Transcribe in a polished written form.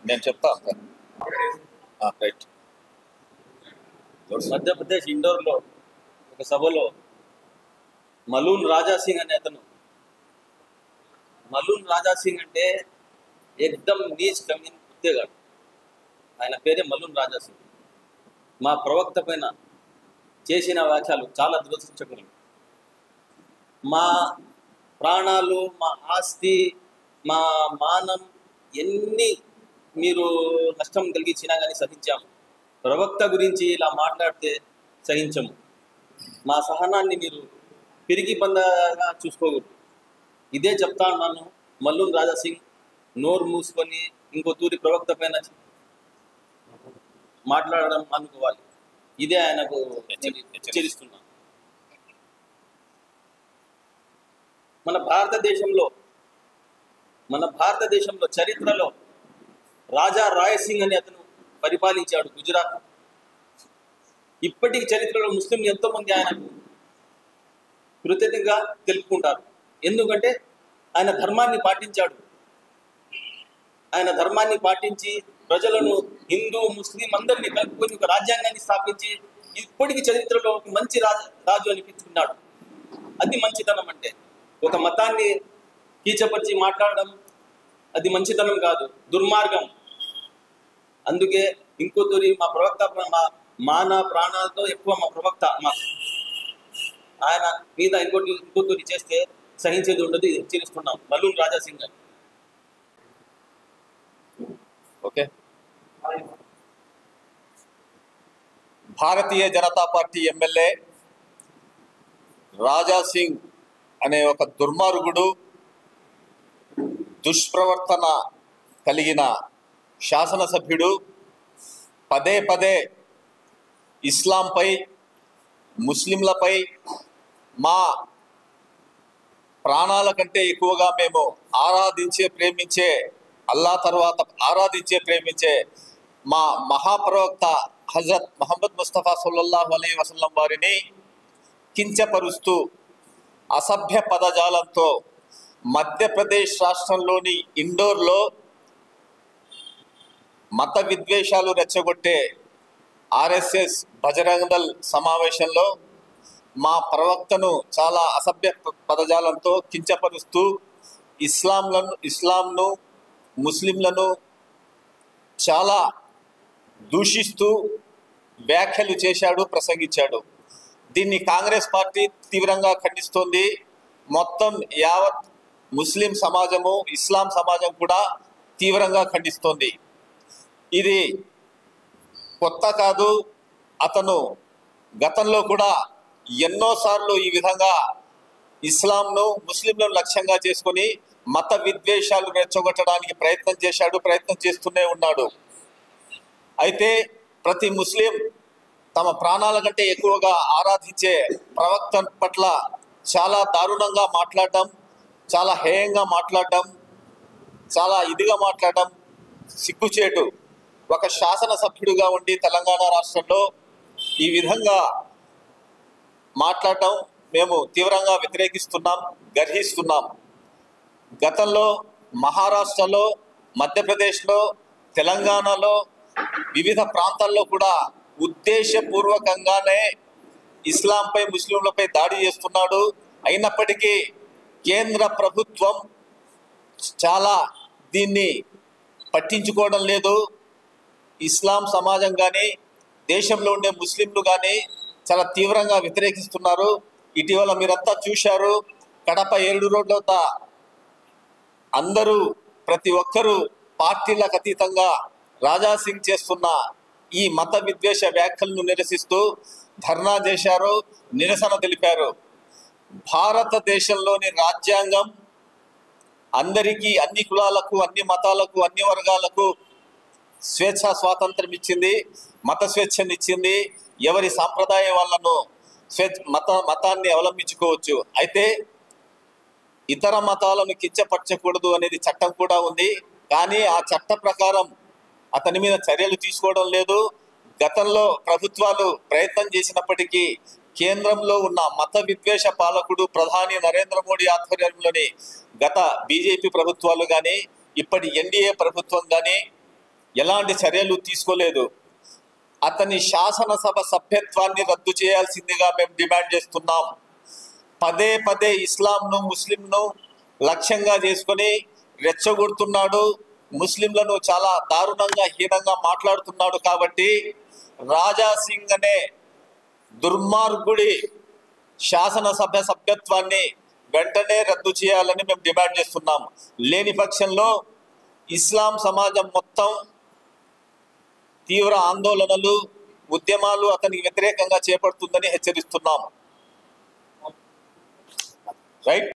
నేను చెప్తా రైట్. మధ్యప్రదేశ్ ఇండోర్లో ఒక సభలో మలూన్ రాజా సింగ్ అనే అతను, మలూన్ రాజా సింగ్ అంటే ఎక్దమ్ నీచ్ కమీన్ కుత్తేగాడు, ఆయన పేరే మలూన్ రాజా సింగ్. మా ప్రవక్త పైన చేసిన వ్యాఖ్యలు చాలా దురదృష్టకరం. మా ప్రాణాలు, మా ఆస్తి, మా మానం ఎన్ని మీరు నష్టం కలిగించినా కానీ సహించాము. ప్రవక్త గురించి ఇలా మాట్లాడితే సహించము. మా సహనాన్ని మీరు పిరికి బందగా చూసుకోకూడదు. ఇదే చెప్తా ఉన్నాను. మల్లూన్ రాజా సింగ్ నోరు మూసుకొని ఇంకో తూరి ప్రవక్త పైన మాట్లాడడం అనుకోవాలి. ఇదే ఆయనకు హెచ్చరిస్తున్నాను. మన భారతదేశంలో చరిత్రలో రాజా రాయ్ సింగ్ అనే అతను పరిపాలించాడు గుజరాత్. ఇప్పటికి చరిత్రలో ముస్లింలు ఎంతోమంది ఆయనకు కృతజ్ఞతగా తెలుపుకుంటారు. ఎందుకంటే ఆయన ధర్మాన్ని పాటించాడు. ఆయన ధర్మాన్ని పాటించి ప్రజలను హిందూ ముస్లిం అందరినీ కలుపుకొని ఒక రాజ్యాంగాన్ని స్థాపించి ఇప్పటికి చరిత్రలో ఒక మంచి రాజు అనిపించుకున్నాడు. అది మంచితనం. అంటే ఒక మతాన్ని కీచపరిచి మాట్లాడడం అది మంచితనం కాదు, దుర్మార్గం. అందుకే ఇంకో తూరి మా ప్రవక్త మాన ప్రాణాలతో ఎక్కువ మా ప్రవక్త ఆయన మీద ఇంకో తూరి చేస్తే సహించేది ఉండదు. ఇది హెచ్చరిస్తున్నాం. మల్లూన్ రాజా సింగ్ అని. Okay. Bharatiya Janata party MLA Raja Singh అనే ఒక దుర్మార్గుడు, దుష్ప్రవర్తన కలిగిన శాసనసభ్యుడు పదే పదే ఇస్లాంపై, ముస్లింలపై, మా ప్రాణాల కంటే ఎక్కువగా మేము ప్రేమించే అల్లా తర్వాత ప్రేమించే మా మహాప్రవక్త హజరత్ మహమ్మద్ ముస్తఫా సల్లల్లాహు అలైహి వసల్లం వారిని కించపరుస్తూ అసభ్య పదజాలంతో మధ్యప్రదేశ్ రాష్ట్రంలోని ఇండోర్లో మత విద్వేషాలు రెచ్చగొట్టే ఆర్ఎస్ఎస్ బజరంగ్ దళ్ సమావేశంలో మా చాలా అసభ్య పదజాలంతో కించపరుస్తూ ఇస్లాంను ముస్లింలను చాలా దూషిస్తూ వ్యాఖ్యలు చేశాడు, ప్రసంగించాడు. దీన్ని కాంగ్రెస్ పార్టీ తీవ్రంగా ఖండిస్తోంది. మొత్తం యావత్ ముస్లిం సమాజము, ఇస్లాం సమాజం కూడా తీవ్రంగా ఖండిస్తోంది. ఇది కొత్త కాదు. అతను గతంలో కూడా ఎన్నోసార్లు ఈ విధంగా ఇస్లాంను, ముస్లింలను లక్ష్యంగా చేసుకొని మత విద్వేషాలు రెచ్చగొట్టడానికి ప్రయత్నం చేస్తూనే ఉన్నాడు. అయితే ప్రతి ముస్లిం తమ ప్రాణాల కంటే ఎక్కువగా ఆరాధించే ప్రవక్త పట్ల చాలా దారుణంగా మాట్లాడడం, చాలా హేయంగా మాట్లాడడం, చాలా ఇదిగా మాట్లాడడం సిగ్గుచేటు. ఒక శాసనసభ్యుడిగా ఉండి తెలంగాణ రాష్ట్రంలో ఈ విధంగా మాట్లాడటం మేము తీవ్రంగా వ్యతిరేకిస్తున్నాం, గర్హిస్తున్నాం. గతంలో మహారాష్ట్రలో, మధ్యప్రదేశ్లో, తెలంగాణలో వివిధ ప్రాంతాల్లో కూడా ఉద్దేశపూర్వకంగానే ఇస్లాంపై, ముస్లింలపై దాడి చేస్తున్నాడు. అయినప్పటికీ కేంద్ర ప్రభుత్వం చాలా దీన్ని పట్టించుకోవడం లేదు. ఇస్లాం సమాజం కానీ, దేశంలో ఉండే ముస్లింలు కానీ చాలా తీవ్రంగా వ్యతిరేకిస్తున్నారు. ఇటీవల మీరంతా చూశారు, కడప 7 రోడ్ల వద్ద అందరూ, ప్రతి ఒక్కరూ పార్టీలకు అతీతంగా రాజా సింగ్ చేస్తున్న ఈ మత విద్వేష వ్యాఖ్యలను నిరసిస్తూ ధర్నా చేశారు, నిరసన తెలిపారు. భారతదేశంలోని రాజ్యాంగం అందరికీ, అన్ని కులాలకు, అన్ని మతాలకు, అన్ని వర్గాలకు స్వాతంత్రం ఇచ్చింది, మత స్వేచ్ఛనిచ్చింది. ఎవరి సాంప్రదాయం వాళ్ళను మతాన్ని అవలంబించుకోవచ్చు. అయితే ఇతర మతాలను కించపరచకూడదు అనేది చట్టం కూడా ఉంది. కానీ ఆ చట్ట ప్రకారం అతని మీద చర్యలు తీసుకోవడం లేదు. గతంలో ప్రభుత్వాలు ప్రయత్నం చేసినప్పటికీ కేంద్రంలో ఉన్న మత విద్వేష పాలకుడు ప్రధాని నరేంద్ర మోడీ ఆధ్వర్యంలోని గత బీజేపీ ప్రభుత్వాలు కానీ, ఇప్పటి ఎన్డీఏ ప్రభుత్వం కానీ ఎలాంటి చర్యలు తీసుకోలేదు. అతని శాసనసభ సభ్యత్వాన్ని రద్దు చేయాల్సిందిగా మేము డిమాండ్ చేస్తున్నాం. పదే పదే ఇస్లాంను ముస్లింను లక్ష్యంగా చేసుకొని రెచ్చగొడుతున్నాడు, ముస్లింలను చాలా దారుణంగా హీనంగా మాట్లాడుతున్నాడు. కాబట్టి రాజా సింగ్ అనే దుర్మార్గుడి శాసనసభ సభ్యత్వాన్ని వెంటనే రద్దు చేయాలని మేము డిమాండ్ చేస్తున్నాం. లేని పక్షంలో ఇస్లాం సమాజం మొత్తం తీవ్ర ఆందోళనలు, ఉద్యమాలు అతనికి వ్యతిరేకంగా చేపడుతుందని హెచ్చరిస్తున్నాం. రైట్.